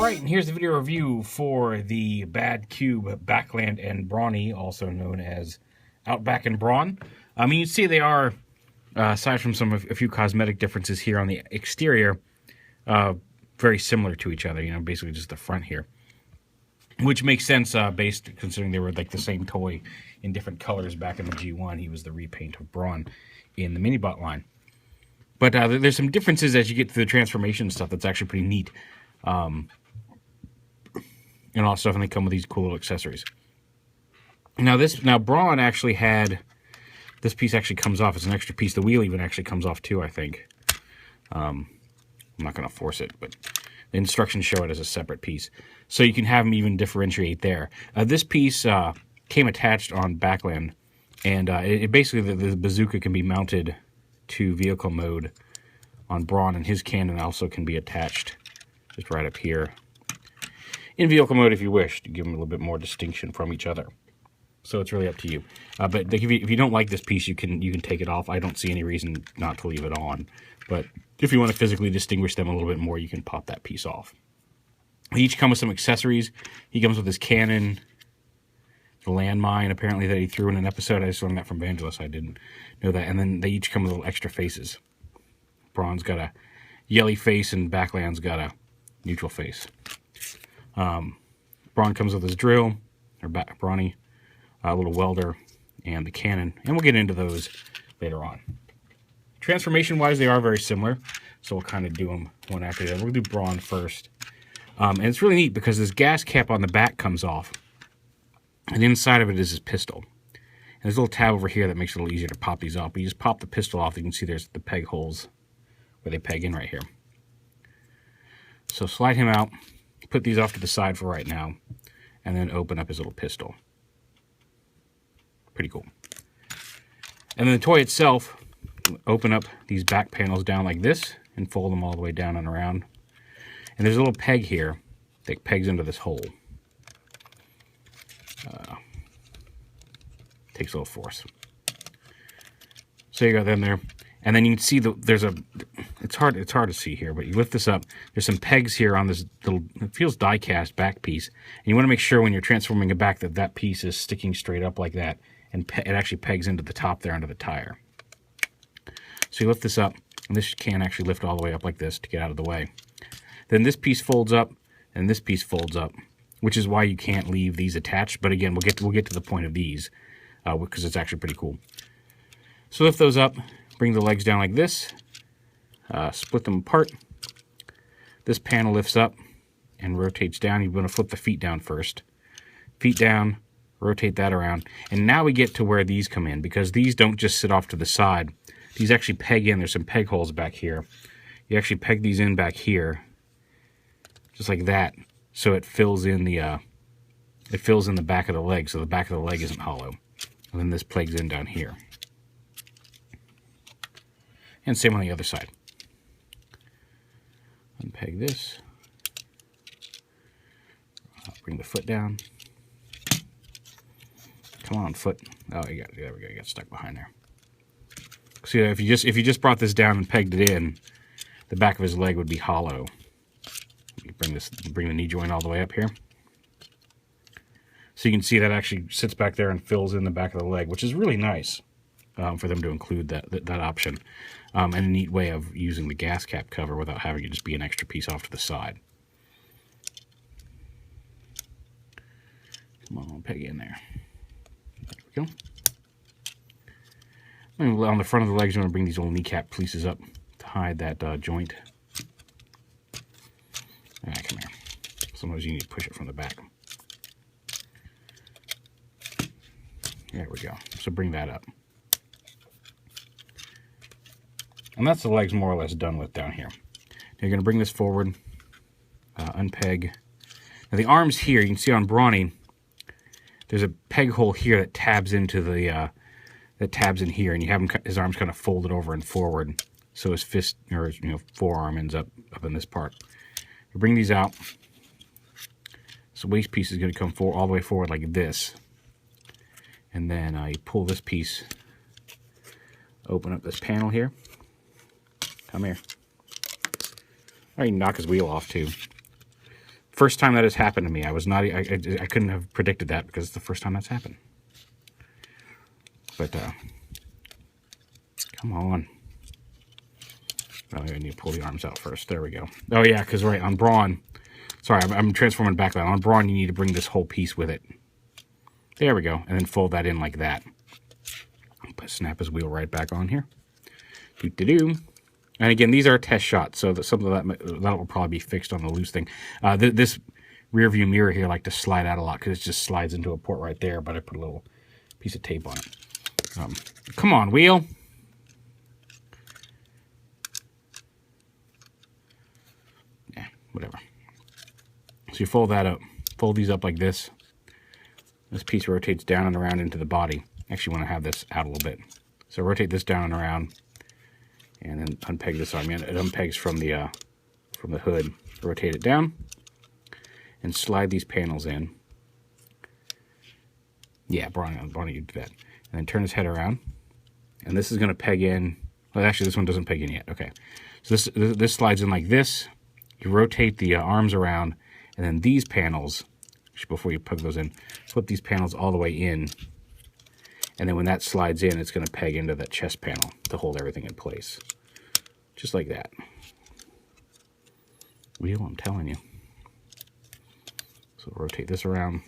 Alright, and here's the video review for the Badcube BACKLAND and BRAWNY, also known as Outback and Brawn. You can see they are, aside from a few cosmetic differences here on the exterior, very similar to each other, basically just the front here. Which makes sense, based considering they were like the same toy in different colors back in the G1. He was the repaint of Brawn in the Minibot line. But there's some differences as you get to the transformation stuff that's actually pretty neat. And all stuff, and they come with these cool little accessories. Now Brawn actually had, this piece actually comes off as an extra piece. The wheel even actually comes off too, I think. I'm not going to force it, but the instructions show it as a separate piece. So you can have them even differentiate there. This piece came attached on BACKLAND, and it basically, the bazooka can be mounted to vehicle mode on Brawn, and his cannon also can be attached just right up here in vehicle mode if you wish, to give them a little bit more distinction from each other. So it's really up to you. But if you don't like this piece, you can take it off. I don't see any reason not to leave it on. But if you want to physically distinguish them a little bit more, you can pop that piece off. They each come with some accessories. He comes with his cannon, the landmine apparently that he threw in an episode. I just learned that from Vangelis. I didn't know that. And then they each come with little extra faces. Brawn's got a yelly face and BACKLAND's got a neutral face. Brawn comes with his drill, or BRAWNY, a little welder, and the cannon, and we'll get into those later on. Transformation-wise, they are very similar, so we'll kind of do them one after the other. We'll do Brawn first. And it's really neat because this gas cap on the back comes off, and inside of it is his pistol. And there's a little tab over here that makes it a little easier to pop these off. But you just pop the pistol off, you can see there's the peg holes where they peg in right here. So slide him out, put these off to the side for right now, and then open up his little pistol. Pretty cool. And then the toy itself, open up these back panels down like this and fold them all the way down and around. And there's a little peg here that pegs into this hole. Takes a little force. So you got them there. And then you can see there's a, it's hard to see here, but you lift this up. There's some pegs here on this little, it feels die-cast back piece. And you want to make sure when you're transforming it back that piece is sticking straight up like that. And it actually pegs into the top there under the tire. So you lift this up, and this can actually lift all the way up like this to get out of the way. Then this piece folds up, and this piece folds up, which is why you can't leave these attached. But again, we'll get to the point of these, because it's actually pretty cool. So lift those up, bring the legs down like this, split them apart. This panel lifts up and rotates down. You want to flip the feet down first. Feet down, rotate that around. And now we get to where these come in, because these don't just sit off to the side. These actually peg in. There's some peg holes back here. You actually peg these in back here, just like that, so it fills in the back of the leg, so the back of the leg isn't hollow. And then this plugs in down here. And same on the other side. Unpeg this. Bring the foot down. Come on, foot. Oh, there we go. You got stuck behind there. See, if you just brought this down and pegged it in, the back of his leg would be hollow. You bring the knee joint all the way up here. So you can see that actually sits back there and fills in the back of the leg, which is really nice for them to include that option. And a neat way of using the gas cap cover without having it just be an extra piece off to the side. Come on, peg it in there. There we go. And on the front of the legs, you want to bring these little kneecap pieces up to hide that joint. Come here. Sometimes you need to push it from the back. There we go. So bring that up. And that's the legs more or less done with down here. Now you're going to bring this forward, unpeg. Now the arms here, you can see on BRAWNY, there's a peg hole here that tabs into the, that tabs in here, and you have his arms kind of folded over and forward, so his fist, or his, forearm ends up in this part. You bring these out. This waist piece is going to come all the way forward like this. And then you pull this piece, open up this panel here. Come here. Or you can knock his wheel off too. First time that has happened to me. I was not. I couldn't have predicted that because it's the first time that's happened. But come on. Oh, I need to pull the arms out first. There we go. Oh yeah, because right on Brawn. Sorry, I'm transforming BACKLAND. On Brawn, you need to bring this whole piece with it. There we go, and then fold that in like that. Snap his wheel right back on here. Doo-doo-doo. And again, these are test shots, so that some of that will probably be fixed on the loose thing. This rear view mirror here I like to slide out a lot because it just slides into a port right there, but I put a little piece of tape on it. Come on, wheel. Yeah, whatever. So you fold that up. Fold these up like this. This piece rotates down and around into the body. Actually want to have this out a little bit. So rotate this down and around. And then unpeg this arm. It unpegs from the hood. Rotate it down and slide these panels in. Yeah, BRAWNY, you do that. And then turn his head around. And this is going to peg in. Well, actually, this one doesn't peg in yet. Okay. So this slides in like this. You rotate the arms around, and then these panels, before you plug those in, flip these panels all the way in. And then when that slides in, it's going to peg into that chest panel to hold everything in place. Just like that. Wheel, I'm telling you. So rotate this around.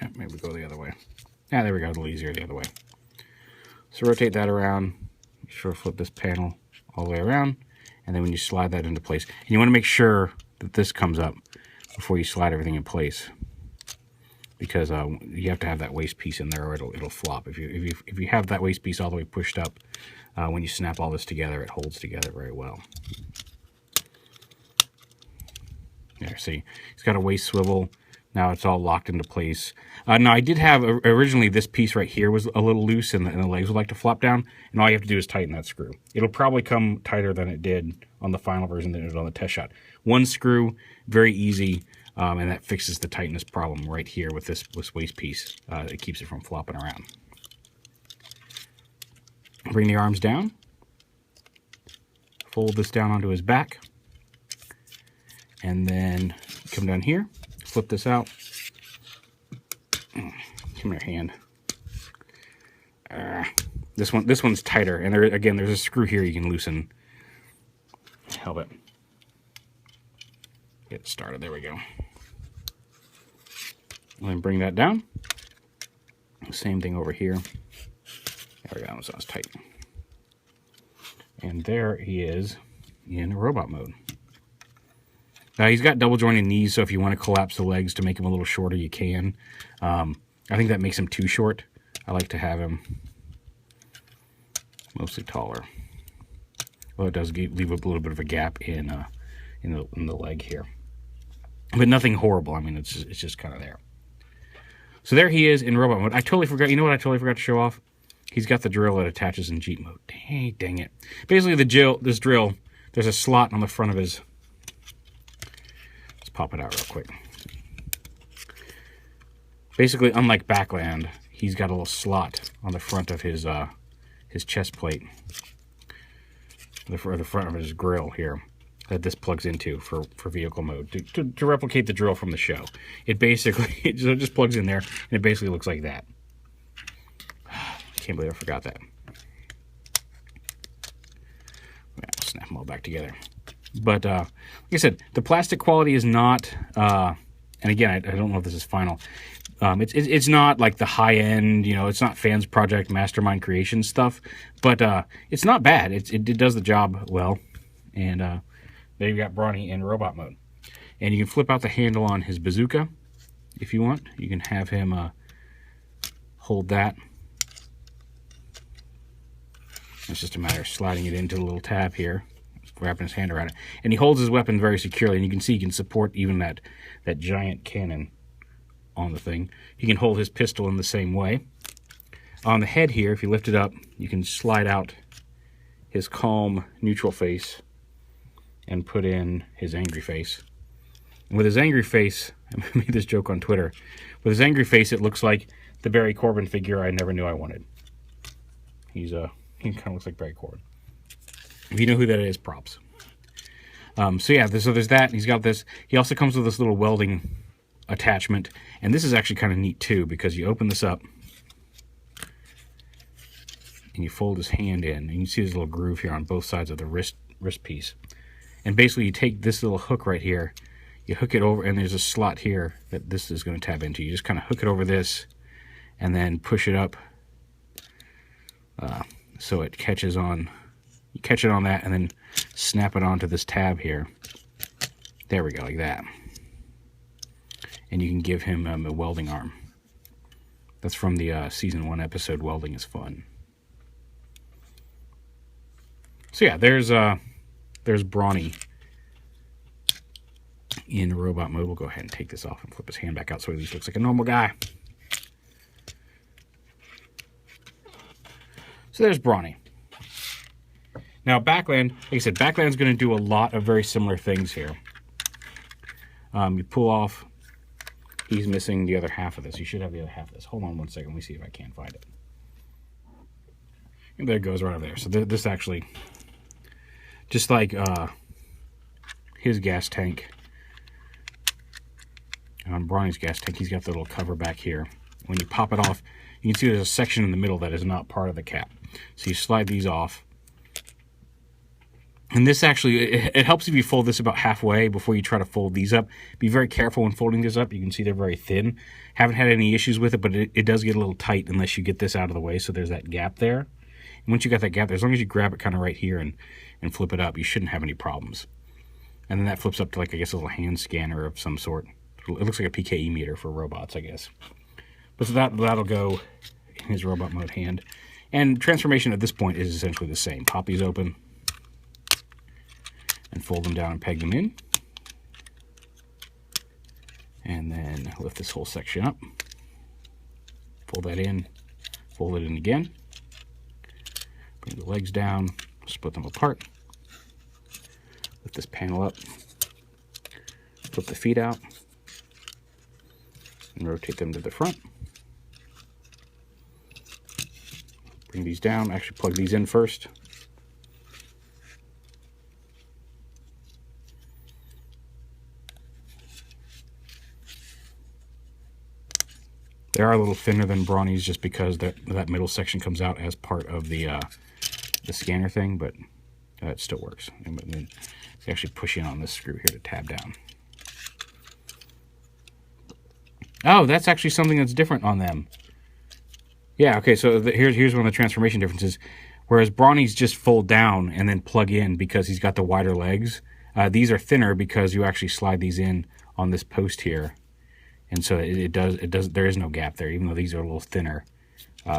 Yeah, maybe go the other way. Yeah, there we go. A little easier the other way. So rotate that around. Make sure to flip this panel all the way around, and then when you slide that into place, and you want to make sure that this comes up before you slide everything in place, because you have to have that waist piece in there or it'll flop. If you have that waist piece all the way pushed up, when you snap all this together, it holds together very well. There, see, it's got a waist swivel. Now it's all locked into place. Now I did have, originally this piece right here was a little loose and the legs would like to flop down, and all you have to do is tighten that screw. It'll probably come tighter than it did on the final version than it did on the test shot. One screw, very easy, and that fixes the tightness problem right here with this waist piece. It keeps it from flopping around. Bring the arms down. Fold this down onto his back. And then come down here. Flip this out. Come here, hand. This one's tighter, and there's a screw here you can loosen. Help it. Get it started. There we go. And then bring that down. Same thing over here. There we go. So it's tight. And there he is in robot mode. Now he's got double jointed knees, so if you want to collapse the legs to make him a little shorter, you can. I think that makes him too short. I like to have him mostly taller. Well, it does leave a little bit of a gap in the leg here, but nothing horrible. I mean, it's just kind of there. So there he is in robot mode. I totally forgot. You know what I totally forgot to show off? He's got the drill that attaches in Jeep mode. Dang it! Basically, this drill, there's a slot on the front of his. Pop it out real quick. Basically, unlike BACKLAND, he's got a little slot on the front of his chest plate, the front of his grill here, that this plugs into for vehicle mode to replicate the drill from the show. It basically it just plugs in there, and it basically looks like that. Can't believe I forgot that. I'll snap them all back together. But like I said, the plastic quality is not, and again, I don't know if this is final. It's not like the high end, it's not Fans Project Mastermind Creation stuff, but it's not bad. It does the job well. And there you've got BRAWNY in robot mode. And you can flip out the handle on his bazooka if you want. You can have him hold that. It's just a matter of sliding it into the little tab here. Wrapping his hand around it, and he holds his weapon very securely, and you can see he can support even that giant cannon on the thing. He can hold his pistol in the same way. On the head here, if you lift it up, you can slide out his calm neutral face and put in his angry face. And with his angry face, I made this joke on Twitter, With his angry face, it looks like the Barry Corbin figure I never knew I wanted. He kind of looks like Barry Corbin. If you know who that is, props. So yeah, so there's that. He's got this. He also comes with this little welding attachment, and this is actually kind of neat too, because you open this up and you fold his hand in, and you see this little groove here on both sides of the wrist piece. And basically, you take this little hook right here, you hook it over, and there's a slot here that this is going to tab into. You just kind of hook it over this, and then push it up so it catches on. You catch it on that, and then snap it onto this tab here. There we go, like that. And you can give him a welding arm. That's from the season 1 episode, Welding is Fun. So yeah, there's BRAWNY in robot mode. We'll go ahead and take this off and flip his hand back out so he at least looks like a normal guy. So there's BRAWNY. Now, BACKLAND, like I said, BACKLAND's going to do a lot of very similar things here. You pull off, he's missing the other half of this. You should have the other half of this. Hold on one second, let me see if I can find it. And there it goes right over there. So this actually, just like his gas tank, on BRAWNY's gas tank, he's got the little cover back here. When you pop it off, you can see there's a section in the middle that is not part of the cap. So you slide these off. And this actually, it helps if you fold this about halfway before you try to fold these up. Be very careful when folding this up. You can see they're very thin. Haven't had any issues with it, but it does get a little tight unless you get this out of the way, so there's that gap there. And once you got that gap there, as long as you grab it kind of right here and flip it up, you shouldn't have any problems. And then that flips up to, like, I guess, a little hand scanner of some sort. It looks like a PKE meter for robots, I guess. But so that'll go in his robot mode hand. And transformation at this point is essentially the same. Pop these open and fold them down and peg them in. And then lift this whole section up. Fold that in. Fold it in again. Bring the legs down. Split them apart. Lift this panel up. Flip the feet out. And rotate them to the front. Bring these down. Actually plug these in first. They are a little thinner than BRAWNY's just because that middle section comes out as part of the scanner thing, but it still works. And then you actually push in on this screw here to tab down. Oh, that's actually something that's different on them. Yeah, okay, so here's one of the transformation differences. Whereas BRAWNY's just fold down and then plug in because he's got the wider legs. These are thinner because you actually slide these in on this post here. And so there is no gap there, even though these are a little thinner.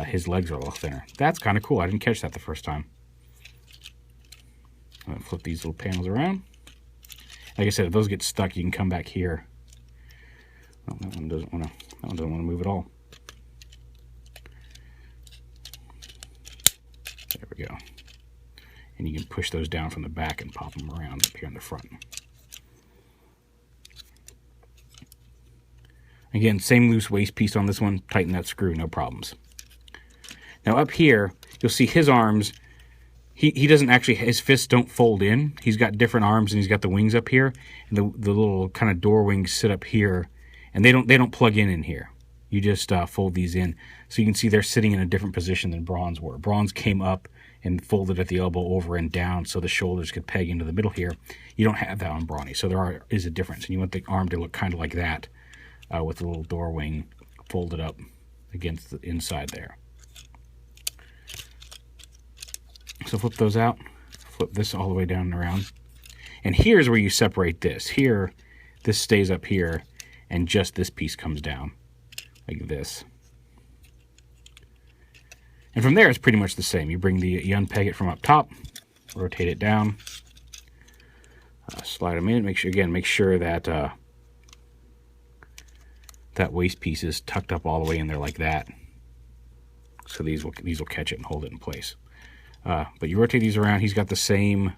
His legs are a little thinner. That's kind of cool. I didn't catch that the first time. I'm gonna flip these little panels around. Like I said, if those get stuck, you can come back here. Oh, that one doesn't want to move at all. There we go. And you can push those down from the back and pop them around up here in the front. Again, same loose waist piece on this one. Tighten that screw, no problems. Now up here, you'll see his arms. He doesn't actually, his fists don't fold in. He's got different arms and he's got the wings up here. And the little kind of door wings sit up here. And they don't plug in here. You just fold these in. So you can see they're sitting in a different position than Brawn's were. Brawn's came up and folded at the elbow over and down so the shoulders could peg into the middle here. You don't have that on BRAWNY. So there is a difference. And you want the arm to look kind of like that. With the little door wing folded up against the inside there. So flip those out, flip this all the way down and around. And here's where you separate this. Here, this stays up here, and just this piece comes down, like this. And from there, it's pretty much the same. You unpeg it from up top, rotate it down, slide them in, make sure that that waist piece is tucked up all the way in there like that. So these will catch it and hold it in place. But you rotate these around. He's got the same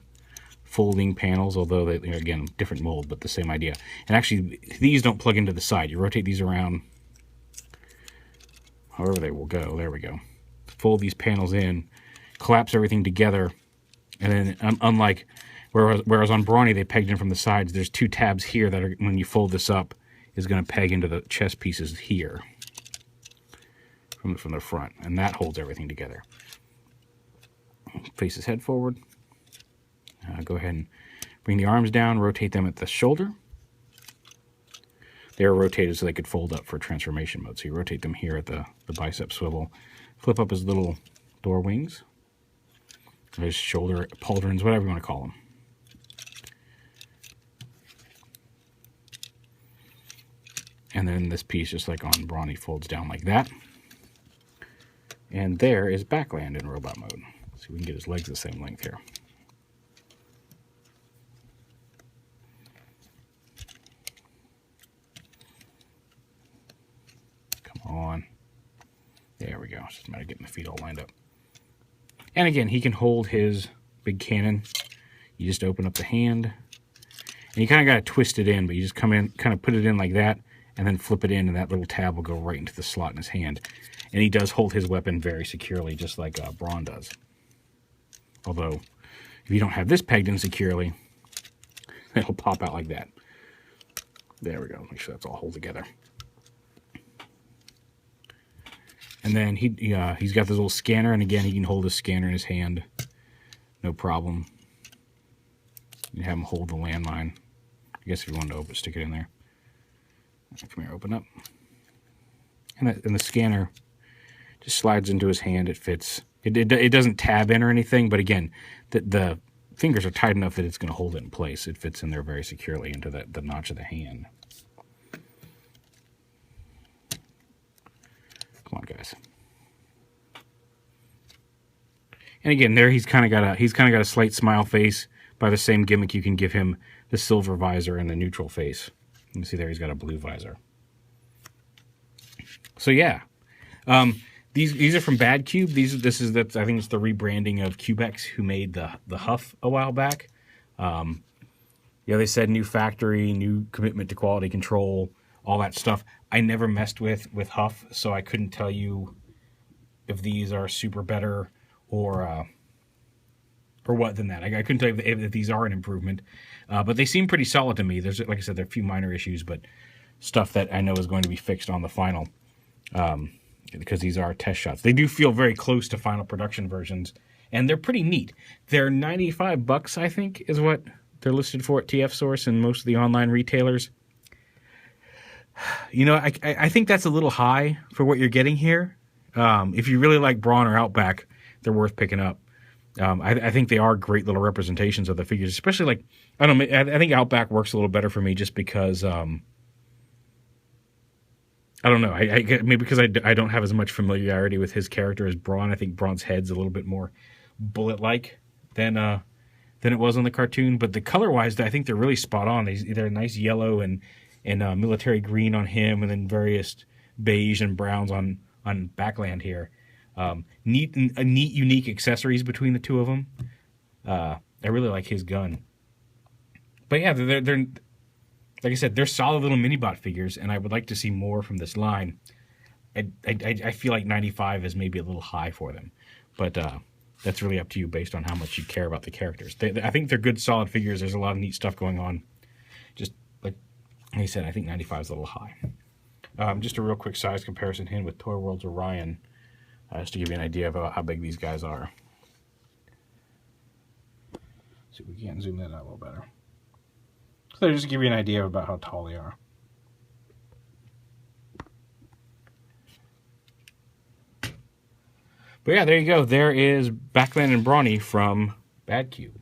folding panels, although they, again, different mold, but the same idea. And actually, these don't plug into the side. You rotate these around however they will go. There we go. Fold these panels in, collapse everything together, and then unlike whereas on BRAWNY they pegged in from the sides, there's 2 tabs here that are, when you fold this up, is going to peg into the chest pieces here from the front, and that holds everything together. Face his head forward. Go ahead and bring the arms down, rotate them at the shoulder. They were rotated so they could fold up for transformation mode. So you rotate them here at the bicep swivel. Flip up his little door wings. His shoulder pauldrons, whatever you want to call them. And then this piece, just like on BRAWNY, folds down like that. And there is BACKLAND in robot mode. See if we can get his legs the same length here. On. There we go. It's just a matter of getting the feet all lined up. And again, he can hold his big cannon. You just open up the hand. And you kind of got to twist it in, but you just come in, kind of put it in like that, and then flip it in, and that little tab will go right into the slot in his hand. And he does hold his weapon very securely, just like Brawn does. Although, if you don't have this pegged in securely, it'll pop out like that. There we go. Make sure that's all hold together. And then he's got this little scanner, and again, he can hold his scanner in his hand. No problem. You have him hold the landmine. I guess if you wanted to open, stick it in there. Come here, open up. And the scanner just slides into his hand. It fits. It doesn't tab in or anything, but again, the fingers are tight enough that it's going to hold it in place. It fits in there very securely into the notch of the hand. Come on, guys. And again, there he's kind of got a slight smile face. By the same gimmick, you can give him the silver visor and the neutral face. You can see there he's got a blue visor. So yeah, these are from Badcube. I think it's the rebranding of Cubex, who made the Huff a while back. Yeah, they said new factory, new commitment to quality control, all that stuff. I never messed with Huff, so I couldn't tell you if these are super better or what than that. I couldn't tell you if these are an improvement, but they seem pretty solid to me. There's, like I said, there are a few minor issues, but stuff that I know is going to be fixed on the final, because these are test shots. They do feel very close to final production versions, and they're pretty neat. They're $95, I think, is what they're listed for at TF Source and most of the online retailers. You know, I think that's a little high for what you're getting here. If you really like Brawn or Outback, they're worth picking up. I think they are great little representations of the figures, especially like, I don't know, I think Outback works a little better for me just because, I don't know, maybe because I don't have as much familiarity with his character as Brawn. I think Brawn's head's a little bit more bullet-like than it was on the cartoon, but the color-wise, I think they're really spot on. They're a nice yellow and military green on him, and then various beige and browns on BACKLAND here. Neat, unique accessories between the two of them. I really like his gun. But yeah, they're like I said, they're solid little mini-bot figures, and I would like to see more from this line. I feel like 95 is maybe a little high for them, but that's really up to you based on how much you care about the characters. I think they're good, solid figures. There's a lot of neat stuff going on. Just like I said, I think 95 is a little high. Just a real quick size comparison here with Toy World's Orion, just to give you an idea of how big these guys are. See if we can zoom that out a little better. So just to give you an idea about how tall they are. But yeah, there you go. There is BACKLAND and BRAWNY from Badcube.